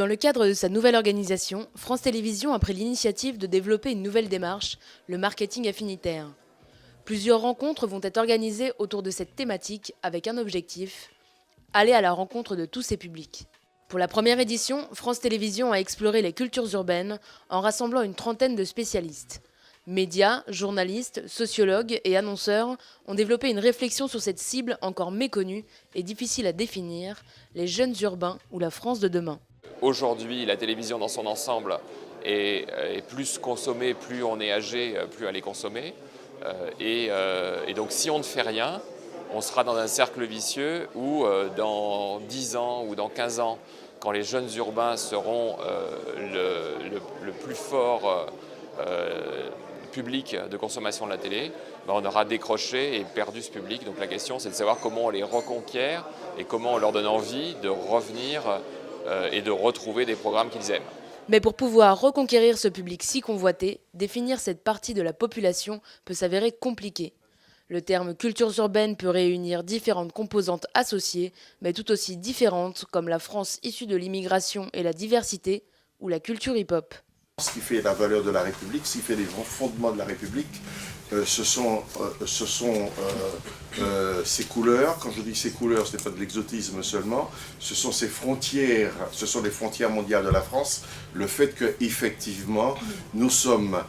Dans le cadre de sa nouvelle organisation, France Télévisions a pris l'initiative de développer une nouvelle démarche, le marketing affinitaire. Plusieurs rencontres vont être organisées autour de cette thématique avec un objectif, aller à la rencontre de tous ces publics. Pour la première édition, France Télévisions a exploré les cultures urbaines en rassemblant une trentaine de spécialistes. Médias, journalistes, sociologues et annonceurs ont développé une réflexion sur cette cible encore méconnue et difficile à définir, les jeunes urbains ou la France de demain. Aujourd'hui, la télévision dans son ensemble est plus consommée, plus on est âgé, plus elle est consommée. Et donc si on ne fait rien, on sera dans un cercle vicieux où dans 10 ans ou dans 15 ans, quand les jeunes urbains seront le plus fort public de consommation de la télé, on aura décroché et perdu ce public. Donc la question, c'est de savoir comment on les reconquiert et comment on leur donne envie de revenir et de retrouver des programmes qu'ils aiment. Mais pour pouvoir reconquérir ce public si convoité, définir cette partie de la population peut s'avérer compliqué. Le terme cultures urbaines peut réunir différentes composantes associées, mais tout aussi différentes, comme la France issue de l'immigration et la diversité, ou la culture hip-hop. Ce qui fait la valeur de la République, ce qui fait les fondements de la République, ce sont ces couleurs. Quand je dis ces couleurs, ce n'est pas de l'exotisme seulement, ce sont ces frontières, ce sont les frontières mondiales de la France. Le fait qu'effectivement, nous sommes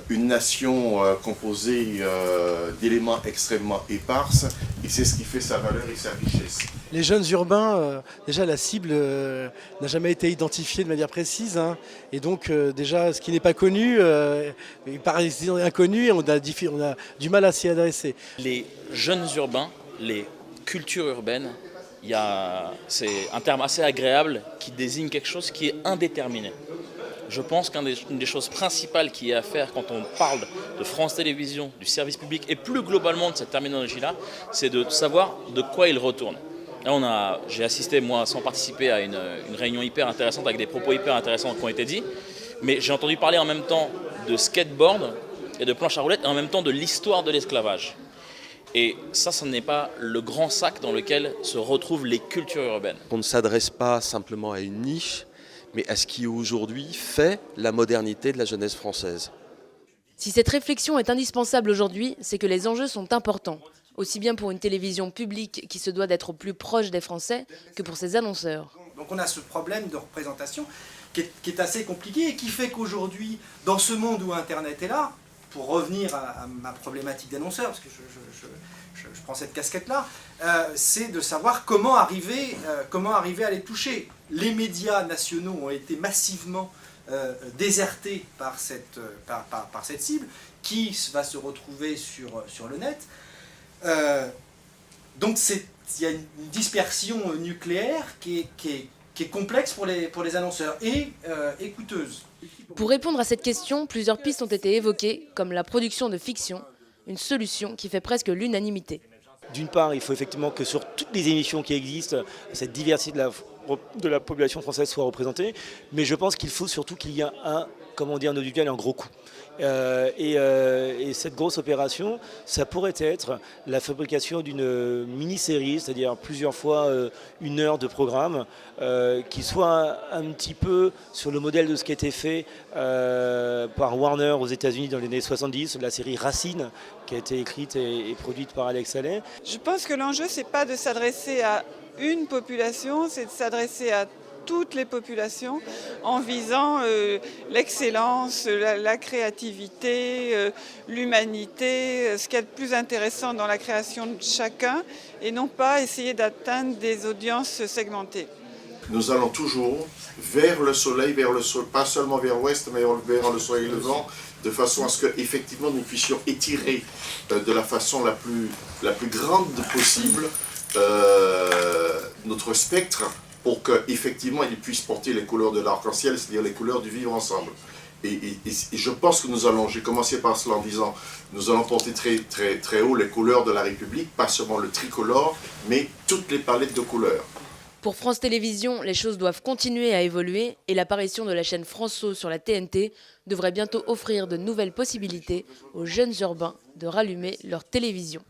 une nation composée d'éléments extrêmement éparses, et c'est ce qui fait sa valeur et sa richesse. Les jeunes urbains, déjà la cible n'a jamais été identifiée de manière précise, hein, et donc déjà ce qui n'est pas connu, il paraît inconnu et on a du mal à s'y adresser. Les jeunes urbains, les cultures urbaines, c'est un terme assez agréable qui désigne quelque chose qui est indéterminé. Je pense qu'une des choses principales qui est à faire quand on parle de France Télévisions, du service public et plus globalement de cette terminologie-là, c'est de savoir de quoi il retourne. Là, j'ai assisté, moi, sans participer, à une réunion hyper intéressante avec des propos hyper intéressants qui ont été dits, mais j'ai entendu parler en même temps de skateboard et de planche à roulettes et en même temps de l'histoire de l'esclavage. Et ça, ce n'est pas le grand sac dans lequel se retrouvent les cultures urbaines. On ne s'adresse pas simplement à une niche, mais à ce qui aujourd'hui fait la modernité de la jeunesse française. Si cette réflexion est indispensable aujourd'hui, c'est que les enjeux sont importants, aussi bien pour une télévision publique qui se doit d'être au plus proche des Français que pour ses annonceurs. Donc on a ce problème de représentation qui est assez compliqué et qui fait qu'aujourd'hui, dans ce monde où Internet est là, pour revenir à ma problématique d'annonceur, parce que je prends cette casquette-là, c'est de savoir comment arriver à les toucher. Les médias nationaux ont été massivement désertés par cette cible, qui va se retrouver sur le net. Donc il y a une dispersion nucléaire qui est complexe pour les annonceurs et coûteuse. Pour répondre à cette question, plusieurs pistes ont été évoquées, comme la production de fiction, une solution qui fait presque l'unanimité. D'une part, il faut effectivement que sur toutes les émissions qui existent, cette diversité de la population française soit représentée, mais je pense qu'il faut surtout qu'il y ait un audiovisuel et un gros coup. Et cette grosse opération, ça pourrait être la fabrication d'une mini-série, c'est-à-dire plusieurs fois 1 heure de programme, qui soit un petit peu sur le modèle de ce qui a été fait par Warner aux États-Unis dans les années 70, la série Racine, qui a été écrite et produite par Alex Haley. Je pense que l'enjeu, c'est pas de s'adresser à une population, c'est de s'adresser à toutes les populations en visant l'excellence, la créativité, l'humanité, ce qu'il y a de plus intéressant dans la création de chacun et non pas essayer d'atteindre des audiences segmentées. Nous allons toujours vers le soleil, pas seulement vers l'ouest, mais vers le soleil levant, de façon à ce qu'effectivement nous puissions étirer de la façon la plus grande possible notre spectre, pour qu'effectivement il puisse porter les couleurs de l'arc-en-ciel, c'est-à-dire les couleurs du vivre ensemble. Et je pense que j'ai commencé par cela en disant, nous allons porter très haut les couleurs de la République, pas seulement le tricolore, mais toutes les palettes de couleurs. Pour France Télévisions, les choses doivent continuer à évoluer et l'apparition de la chaîne France-O sur la TNT devrait bientôt offrir de nouvelles possibilités aux jeunes urbains de rallumer leur télévision.